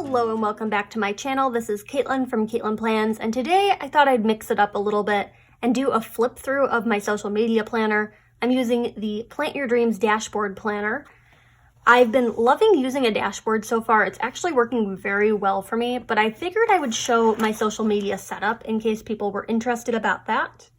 Hello and welcome back to my channel. This is Caitlin from Caitlin Plans, and today I thought I'd mix it up a little bit and do a flip through of my social media planner. I'm using the Plant Your Dreams Dashboard Planner. I've been loving using a dashboard so far. It's actually working very well for me, but I figured I would show my social media setup in case people were interested about that.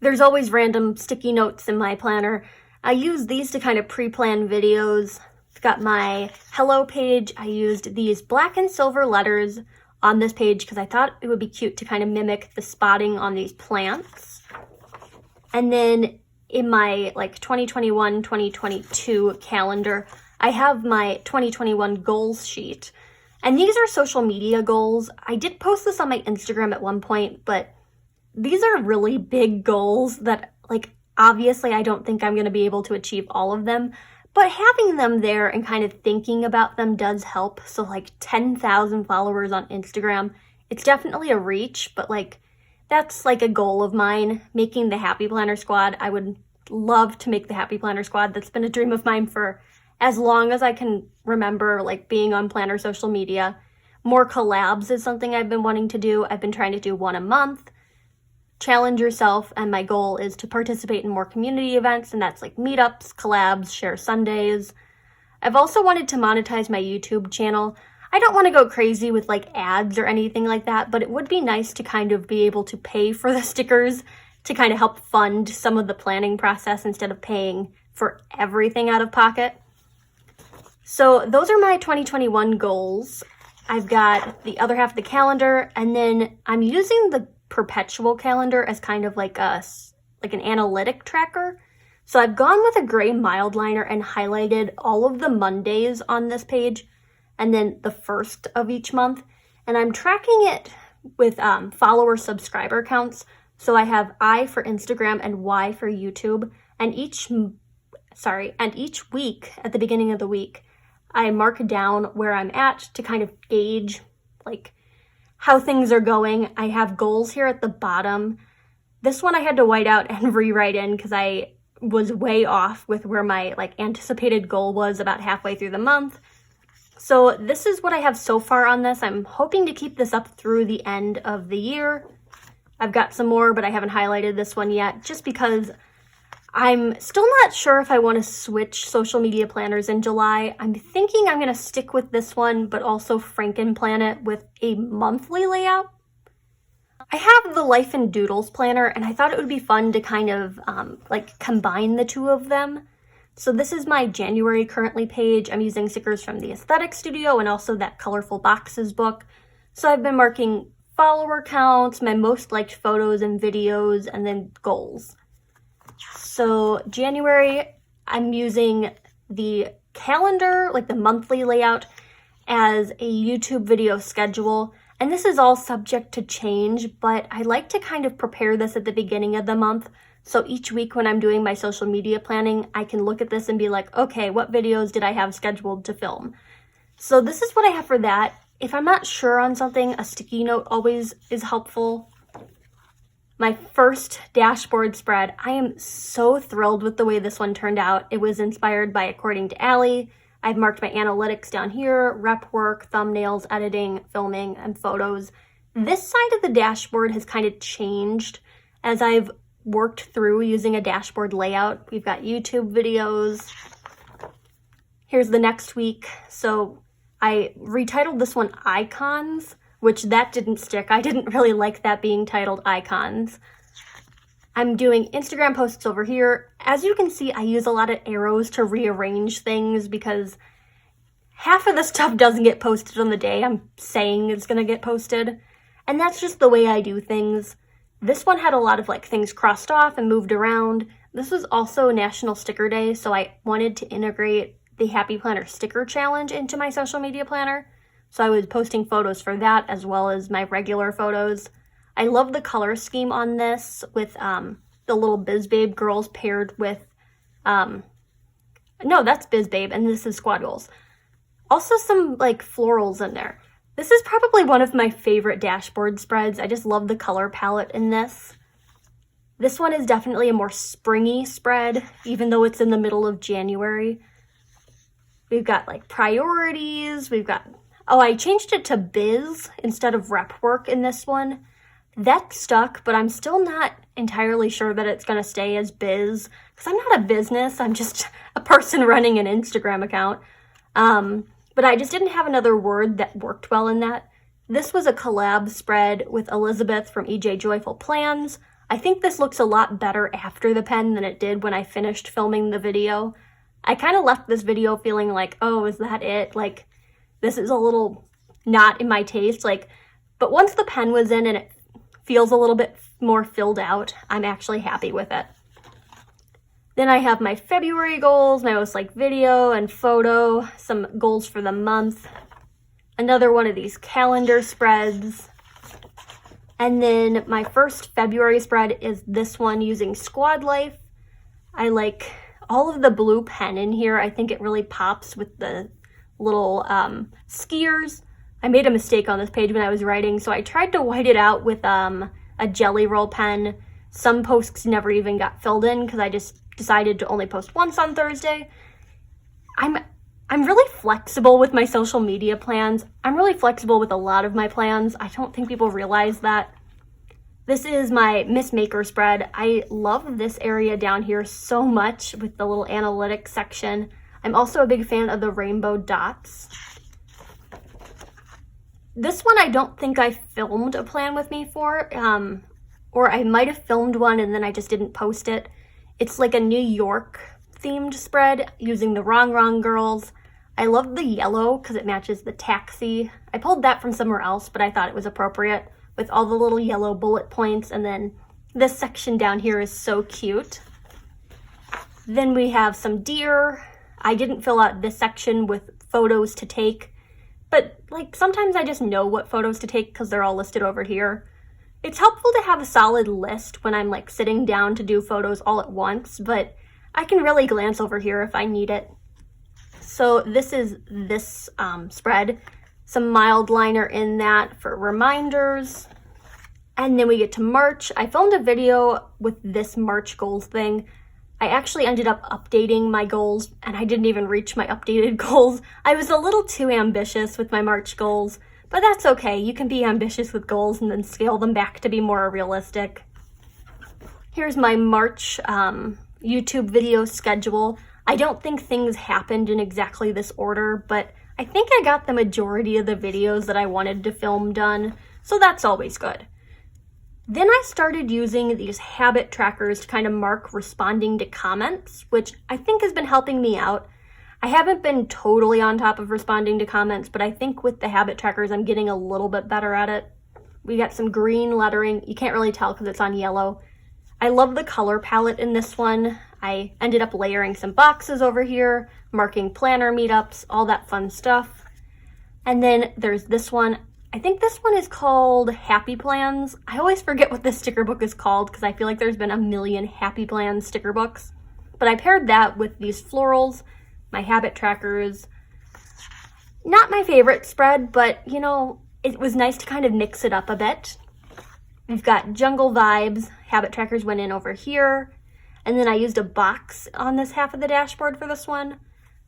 There's always random sticky notes in my planner. I use these to kind of pre-plan videos. I've got my hello page. I used these black and silver letters on this page because I thought it would be cute to kind of mimic the spotting on these plants. And then in my 2021-2022 calendar, I have my 2021 goals sheet. And these are social media goals. I did post this on my Instagram at one point, but these are really big goals that obviously I don't think I'm going to be able to achieve all of them. But having them there and kind of thinking about them does help. So 10,000 followers on Instagram, it's definitely a reach, but that's a goal of mine, making the Happy Planner Squad. I would love to make the Happy Planner Squad. That's been a dream of mine for as long as I can remember, being on Planner social media. More collabs is something I've been wanting to do. I've been trying to do one a month. Challenge yourself, and my goal is to participate in more community events, and that's meetups, collabs, share Sundays. I've also wanted to monetize my YouTube channel. I don't want to go crazy with ads or anything like that, but it would be nice to kind of be able to pay for the stickers to kind of help fund some of the planning process instead of paying for everything out of pocket. So those are my 2021 goals. I've got the other half of the calendar, and then I'm using the perpetual calendar as kind of an analytic tracker. So I've gone with a gray mild liner and highlighted all of the Mondays on this page and then the first of each month. And I'm tracking it with follower subscriber counts. So I have I for Instagram and Y for YouTube. And each week at the beginning of the week, I mark down where I'm at to kind of gauge how things are going. I have goals here at the bottom. This one I had to white out and rewrite in because I was way off with where my anticipated goal was about halfway through the month. So this is what I have so far on this. I'm hoping to keep this up through the end of the year. I've got some more, but I haven't highlighted this one yet just because I'm still not sure if I want to switch social media planners in July. I'm thinking I'm going to stick with this one, but also Frankenplan it with a monthly layout. I have the Life and Doodles planner, and I thought it would be fun to kind of combine the two of them. So this is my January currently page. I'm using stickers from the Aesthetic Studio and also that Colorful Boxes book. So I've been marking follower counts, my most liked photos and videos, and then goals. So January, I'm using the calendar, the monthly layout, as a YouTube video schedule. And this is all subject to change, but I like to kind of prepare this at the beginning of the month. So each week when I'm doing my social media planning, I can look at this and be okay, what videos did I have scheduled to film? So this is what I have for that. If I'm not sure on something, a sticky note always is helpful. My first dashboard spread. I am so thrilled with the way this one turned out. It was inspired by According to Allie. I've marked my analytics down here, rep work, thumbnails, editing, filming, and photos. This side of the dashboard has kind of changed as I've worked through using a dashboard layout. We've got YouTube videos. Here's the next week. So I retitled this one Icons, which that didn't stick. I didn't really like that being titled Icons. I'm doing Instagram posts over here. As you can see, I use a lot of arrows to rearrange things because half of the stuff doesn't get posted on the day I'm saying it's gonna get posted. And that's just the way I do things. This one had a lot of things crossed off and moved around. This was also National Sticker Day, so I wanted to integrate the Happy Planner Sticker Challenge into my social media planner. So I was posting photos for that as well as my regular photos. I love the color scheme on this with the little Biz Babe girls paired with, no, that's Biz Babe and this is Squad Goals. Also some florals in there. This is probably one of my favorite dashboard spreads. I just love the color palette in this. This one is definitely a more springy spread, even though it's in the middle of January. We've got like priorities, we've got Oh, I changed it to biz instead of rep work in this one. That stuck, but I'm still not entirely sure that it's going to stay as biz, because I'm not a business, I'm just a person running an Instagram account. But I just didn't have another word that worked well in that. This was a collab spread with Elizabeth from EJ Joyful Plans. I think this looks a lot better after the pen than it did when I finished filming the video. I kind of left this video feeling like, oh, is that it? Like, this is a little not in my taste. Like, but once the pen was in and it feels a little bit more filled out, I'm actually happy with it. Then I have my February goals, my most liked video and photo, some goals for the month, another one of these calendar spreads. And then my first February spread is this one using Squad Life. I like all of the blue pen in here. I think it really pops with the little skiers. I made a mistake on this page when I was writing, so I tried to white it out with a Jelly Roll pen. Some posts never even got filled in because I just decided to only post once on Thursday. I'm really flexible with my social media plans. I'm really flexible with a lot of my plans. I don't think people realize that. This is my Miss Maker spread. I love this area down here so much with the little analytics section. I'm also a big fan of the rainbow dots. This one I don't think I filmed a plan with me for, or I might have filmed one and then I just didn't post it. It's like a New York themed spread using the Wrong Girls. I love the yellow because it matches the taxi. I pulled that from somewhere else, but I thought it was appropriate with all the little yellow bullet points. And then this section down here is so cute. Then we have some deer. I didn't fill out this section with photos to take, but like sometimes I just know what photos to take because they're all listed over here. It's helpful to have a solid list when I'm like sitting down to do photos all at once, but I can really glance over here if I need it. So this is this spread, some mild liner in that for reminders. And then we get to March. I filmed a video with this March goals thing. I actually ended up updating my goals and I didn't even reach my updated goals. I was a little too ambitious with my March goals, but that's okay. You can be ambitious with goals and then scale them back to be more realistic. Here's my March YouTube video schedule. I don't think things happened in exactly this order, but I think I got the majority of the videos that I wanted to film done, so that's always good. Then I started using these habit trackers to kind of mark responding to comments, which I think has been helping me out. I haven't been totally on top of responding to comments, but I think with the habit trackers, I'm getting a little bit better at it. We got some green lettering. You can't really tell because it's on yellow. I love the color palette in this one. I ended up layering some boxes over here, marking planner meetups, all that fun stuff. And then there's this one. I think this one is called Happy Plans. I always forget what this sticker book is called because I feel like there's been a million Happy Plans sticker books. But I paired that with these florals, my habit trackers. Not my favorite spread, but you know, it was nice to kind of mix it up a bit. We've got Jungle Vibes. Habit trackers went in over here. And then I used a box on this half of the dashboard for this one.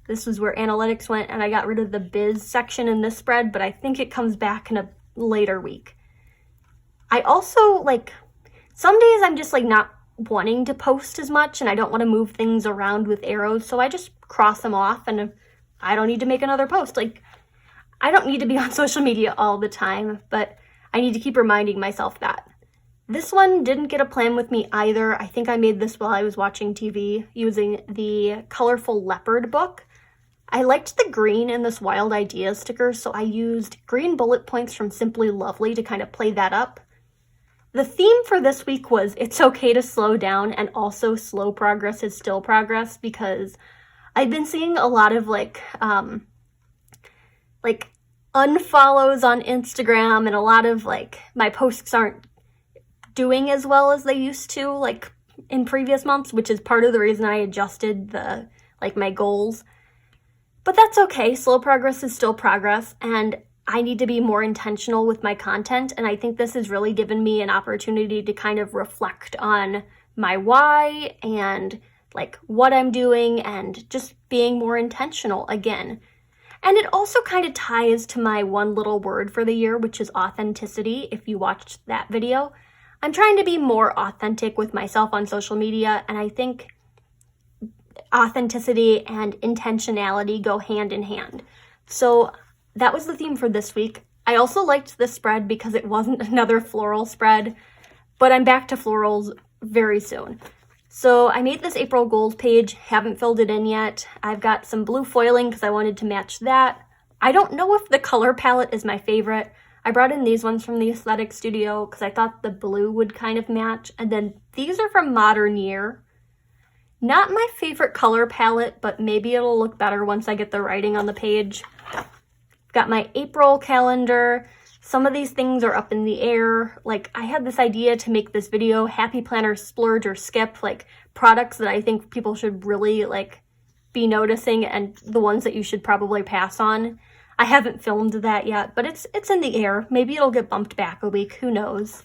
This is where analytics went, and I got rid of the biz section in this spread, but I think it comes back in a later week. I also, like, some days I'm just, like, not wanting to post as much, and I don't want to move things around with arrows, so I just cross them off, and I don't need to make another post. Like, I don't need to be on social media all the time, but I need to keep reminding myself that. This one didn't get a plan with me either. I think I made this while I was watching TV using the Colorful Leopard book. I liked the green in this Wild Ideas sticker, so I used green bullet points from Simply Lovely to kind of play that up. The theme for this week was it's okay to slow down, and also slow progress is still progress, because I've been seeing a lot of like unfollows on Instagram, and a lot of like my posts aren't doing as well as they used to, like in previous months, which is part of the reason I adjusted the my goals. But that's okay. Slow progress is still progress, and I need to be more intentional with my content, and I think this has really given me an opportunity to kind of reflect on my why and like what I'm doing and just being more intentional again. And it also kind of ties to my one little word for the year, which is authenticity, if you watched that video. I'm trying to be more authentic with myself on social media, and I think authenticity and intentionality go hand in hand. So that was the theme for this week. I also liked this spread because it wasn't another floral spread, but I'm back to florals very soon. So I made this April gold page, haven't filled it in yet. I've got some blue foiling because I wanted to match that. I don't know if the color palette is my favorite. I brought in these ones from the Aesthetic Studio because I thought the blue would kind of match. And then these are from Modern Year. Not my favorite color palette, but maybe it'll look better once I get the writing on the page. Got my April calendar. Some of these things are up in the air. Like, I had this idea to make this video, Happy Planner Splurge or Skip, like products that I think people should really like be noticing and the ones that you should probably pass on. I haven't filmed that yet, but it's in the air. Maybe it'll get bumped back a week, who knows.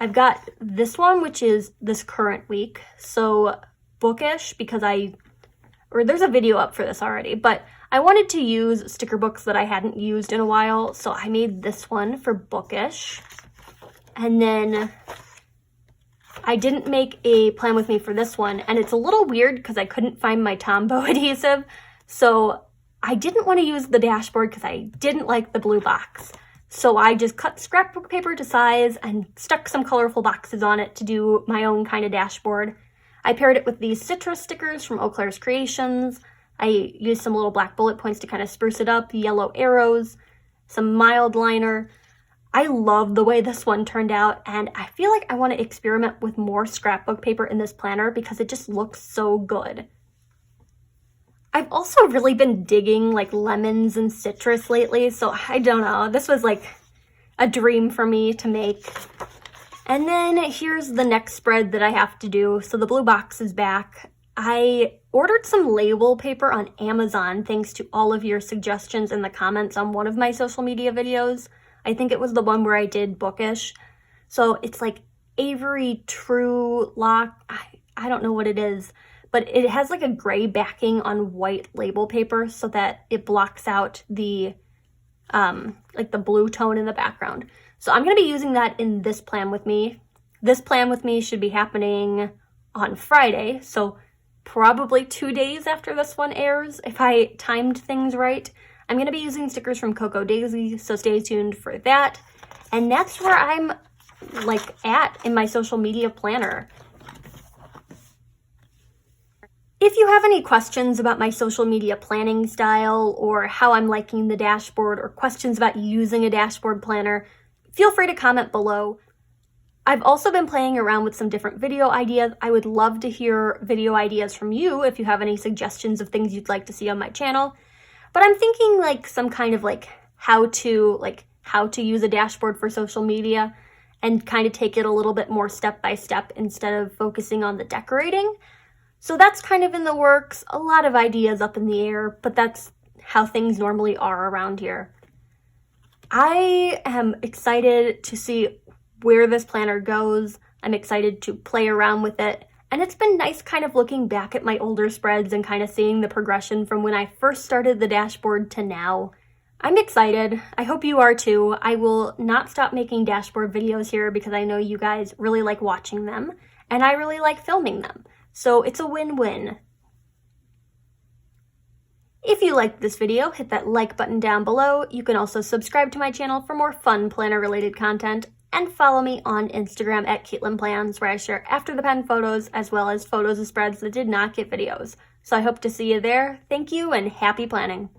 I've got this one, which is this current week. So bookish, because there's a video up for this already, but I wanted to use sticker books that I hadn't used in a while, so I made this one for bookish. And then I didn't make a plan with me for this one, and it's a little weird because I couldn't find my Tombow adhesive, so I didn't want to use the dashboard because I didn't like the blue box. So I just cut scrapbook paper to size and stuck some colorful boxes on it to do my own kind of dashboard. I paired it with these citrus stickers from Eau Claire's Creations. I used some little black bullet points to kind of spruce it up, yellow arrows, some mild liner. I love the way this one turned out, and I feel like I want to experiment with more scrapbook paper in this planner because it just looks so good. I've also really been digging like lemons and citrus lately, so I don't know. This was like a dream for me to make. And then here's the next spread that I have to do. So the blue box is back. I ordered some label paper on Amazon thanks to all of your suggestions in the comments on one of my social media videos. I think it was the one where I did bookish. So it's like Avery True Lock. I don't know what it is, but it has like a gray backing on white label paper so that it blocks out the like the blue tone in the background. So I'm going to be using that in this plan with me. This plan with me should be happening on Friday, so probably 2 days after this one airs, if I timed things right. I'm going to be using stickers from Cocoa Daisy, so stay tuned for that. And that's where I'm like at in my social media planner. If you have any questions about my social media planning style or how I'm liking the dashboard or questions about using a dashboard planner, feel free to comment below. I've also been playing around with some different video ideas. I would love to hear video ideas from you if you have any suggestions of things you'd like to see on my channel. But I'm thinking like some kind of like how to use a dashboard for social media and kind of take it a little bit more step by step instead of focusing on the decorating. So that's kind of in the works. A lot of ideas up in the air, but that's how things normally are around here. I am excited to see where this planner goes. I'm excited to play around with it. And it's been nice kind of looking back at my older spreads and kind of seeing the progression from when I first started the dashboard to now. I'm excited. I hope you are too. I will not stop making dashboard videos here because I know you guys really like watching them and I really like filming them. So it's a win-win. If you liked this video, hit that like button down below. You can also subscribe to my channel for more fun planner-related content, and follow me on Instagram at Caitlin Plans, where I share after the pen photos as well as photos of spreads that did not get videos. So I hope to see you there. Thank you and happy planning.